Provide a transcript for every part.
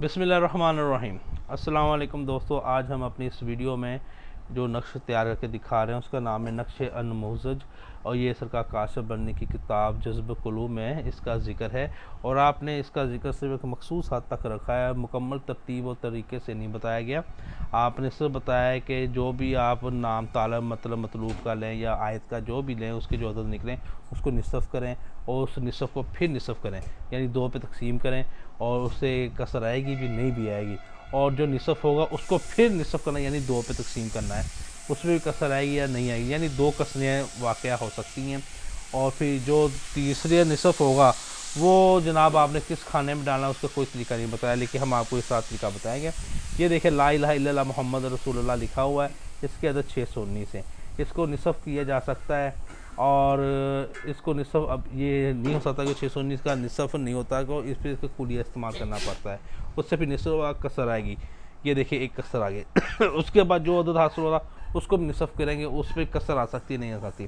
बिस्मिल्लाहिर्रहमानिर्रहीम। अस्सलाम वालेकुम दोस्तों, आज हम अपनी इस वीडियो में जो नक्श तैयार करके दिखा रहे हैं उसका नाम है नक्श अनमुज़ज और ये सरकार काशिफ बनने की किताब जज़्ब क़ुलूब में इसका ज़िक्र है। और आपने इसका ज़िक्र सिर्फ एक मखसूस हद तक रखा है, मुकम्मल तरतीब और तरीके से नहीं बताया गया। आपने सिर्फ बताया है कि जो भी आप नाम तालब मतलब मतलूब का लें या आयत का जो भी लें उसके जो अदद निकलें उसको निसफ़ करें और उस निसफ़ को फिर निसफ़ करें, यानी दो पे तकसीम करें और उससे कसर आएगी भी नहीं भी आएगी, और जो निसफ़ होगा उसको फिर निसफ़ करना यानी दो पे तकसीम करना है, उसमें भी कसर आएगी या नहीं आएगी, यानी दो कसरें वाक़या हो सकती हैं। और फिर जो तीसरे निसफ़ होगा वो जनाब आपने किस खाने में डालना है उसका कोई तरीका नहीं बताया, लेकिन हम आपको इसका तरीका बताएंगे। ये देखिए ला इलाहा इल्लल्लाह मोहम्मद रसूलुल्लाह लिखा हुआ है, इसकी अदद 619 है। इसको निसफ़ किया जा सकता है और इसको निसफ़ अब ये नहीं हो सकता कि 619 का निसफ़ नहीं होता, तो इस पर इसका कुलिया इस्तेमाल करना पड़ता है, उससे फिर निसफ़ कसर आएगी। ये देखिए एक कसर आ गई उसके बाद जो अदद हासिल होगा उसको भी निसफ़ करेंगे, उस पर कसर आ सकती है नहीं आ सकती।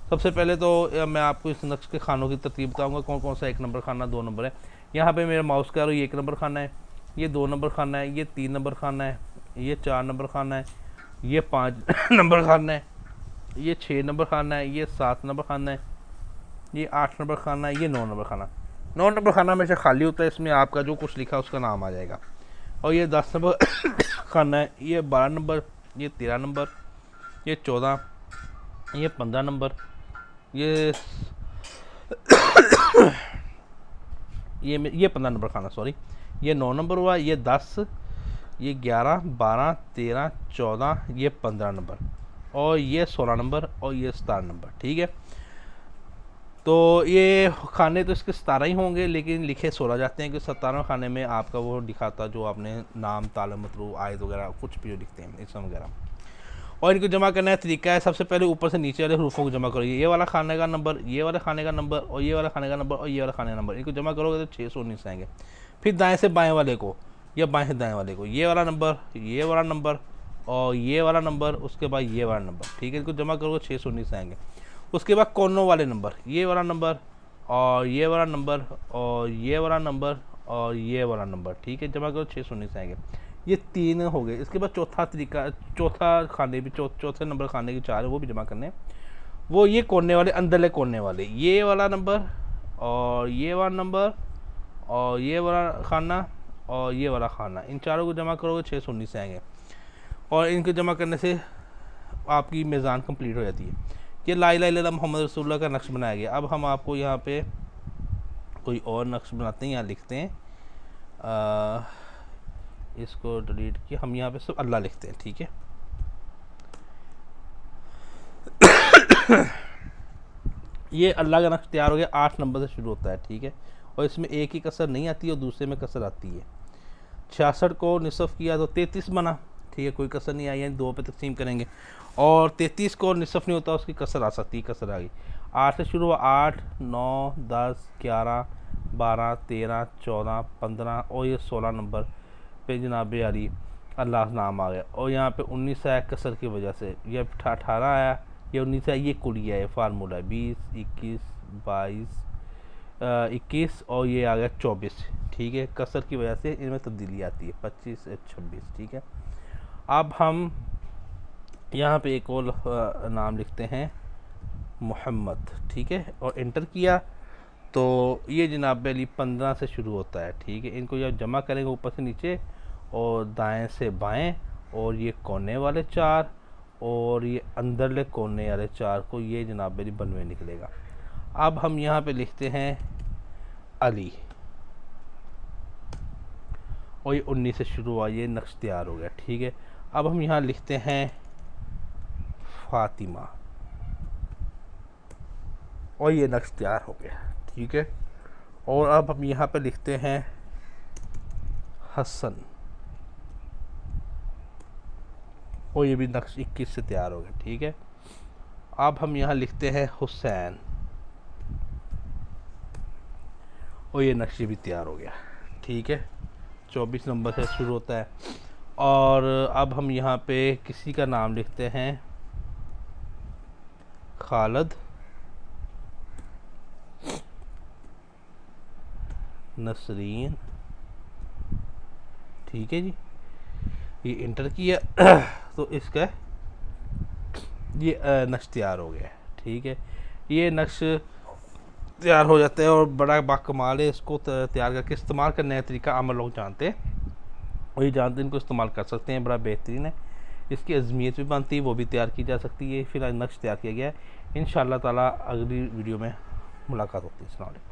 सबसे पहले तो मैं आपको इस नक्श के खानों की तरतीब बताऊंगा, कौन कौन सा 1 नंबर खाना 2 नंबर है। यहाँ पे मेरे माउस का ये 1 नंबर खाना है, ये 2 नंबर खाना है, ये 3 नंबर खाना है, ये 4 नंबर खाना है, ये 5 नंबर खाना है, ये 6 नंबर खाना है, ये 7 नंबर खाना है, ये 8 नंबर खाना है, ये 9 नंबर खाना। 9 नंबर खाना में से खाली होता है, इसमें आपका जो कुछ लिखा है उसका नाम आ जाएगा। और ये 10 नंबर खाना है, ये 12 नंबर, ये 13 नंबर, ये 14, ये 15 नंबर, ये ये 15 नंबर खाना, सॉरी, ये 9 नंबर हुआ, ये 10, ये 11, 12, 13, 14, ये 15 नंबर, और ये 16 नंबर, और ये 17 नंबर। ठीक है, तो ये खाने तो इसके 17 ही होंगे, लेकिन लिखे 16 जाते हैं कि 17वें खाने में आपका वो दिखाता जो आपने नाम ताला मतलूब आयत वगैरह कुछ भी जो लिखते हैं इसम वगैरह। और इनको जमा करने का तरीका है, सबसे पहले ऊपर से नीचे वाले हरूफों को जमा करोगे, ये वाला खाने का नंबर, ये वाला खाने का नंबर, और ये वाला खाने का नंबर, और ये वाला खाने का नंबर, इनको जमा करोगे तो 619 आएंगे। फिर दाएँ से बाएँ वाले को या बाएँ से दाएँ वाले को, ये वाला नंबर, ये वाला नंबर, और ये वाला नंबर, उसके बाद ये वाला नंबर। ठीक है, इनको जमा करोगे 619 आएंगे। उसके बाद कोनों वाले नंबर, ये वाला नंबर और ये वाला नंबर और ये वाला नंबर और ये वाला नंबर। ठीक है, जमा करो 619 आएंगे। ये 3 हो गए। इसके बाद चौथा तरीका, चौथा खाने भी चौथे नंबर खाने की 4 है, वो भी जमा करने। वो ये कोने वाले, अंदरले कोने वाले, ये वाला नंबर और ये वाला नंबर और ये वाला खाना और ये वाला खाना, इन चारों को जमा करोगे 619 आएंगे। और इनको जमा करने से आपकी मीज़ान कंप्लीट हो जाती है। ये ला इलाहा इल्लल्लाह मोहम्मद रसूलुल्लाह का नक्श बनाया गया। अब हम आपको यहाँ पे कोई और नक्श बनाते हैं, यहाँ लिखते हैं, इसको डिलीट किया, हम यहाँ पे सिर्फ अल्लाह लिखते हैं। ठीक है, ये अल्लाह का नक्श तैयार हो गया। 8 नंबर से शुरू होता है। ठीक है, और इसमें एक ही कसर नहीं आती और दूसरे में कसर आती है। 66 को निसफ़ किया तो 33 बना। ठीक है, कोई कसर नहीं आई, यानी 2 पे तकसीम करेंगे। और 33 को निसफ़ नहीं होता, उसकी कसर आ सकती है, कसर आ गई। 8 से शुरू हुआ, 8, 9, 10, 11, 12, 13, 14, 15 और ये 16 नंबर पे जनाब यारी अल्लाह नाम आ गया। और यहाँ पे 19 आया कसर की वजह से, ये 18 आया, ये 19 आया, ये कुलिया है, फार्मूला है 20, 21, 22, 21 और ये आ गया 24। ठीक है, कसर की वजह से इनमें तब्दीली आती है, 25 26। ठीक है, अब हम यहाँ पे एक और नाम लिखते हैं, मोहम्मद। ठीक है, और इंटर किया तो ये जनाब अली 15 से शुरू होता है। ठीक है, इनको जब जमा करेंगे ऊपर से नीचे और दाएं से बाएं, और ये कोने वाले 4 और ये अंदरले कोने वाले 4 को ये जनाब अली बनवे निकलेगा। अब हम यहाँ पे लिखते हैं अली, और ये 19 से शुरू हुआ, ये नक्श तैयार हो गया। ठीक है, अब हम यहाँ लिखते हैं फातिमा, और ये नक्श तैयार हो गया। ठीक है, और अब हम यहाँ पे लिखते हैं हसन, और ये भी नक्श 21 से तैयार हो गया। ठीक है, अब हम यहाँ लिखते हैं हुसैन, और ये नक्श भी तैयार हो गया। ठीक है, 24 नंबर से शुरू होता है। और अब हम यहाँ पे किसी का नाम लिखते हैं खालिद, नसरीन, ठीक है जी, ये इंटर किया तो इसका ये नक्श तैयार हो गया है। ठीक है, ये नक्श तैयार हो जाता है और बड़ा बाकमाल है। इसको तैयार करके इस्तेमाल करने का तरीका आम लोग जानते हैं, वही जानते हैं, इनको इस्तेमाल कर सकते हैं, बड़ा बेहतरीन है। इसकी अज़मियत भी बनती है, वो भी तैयार की जा सकती है। फिर नक्श तैयार किया गया है। इंशाअल्लाह ताला अगली वीडियो में मुलाकात होती है। अस्सलाम वालेकुम।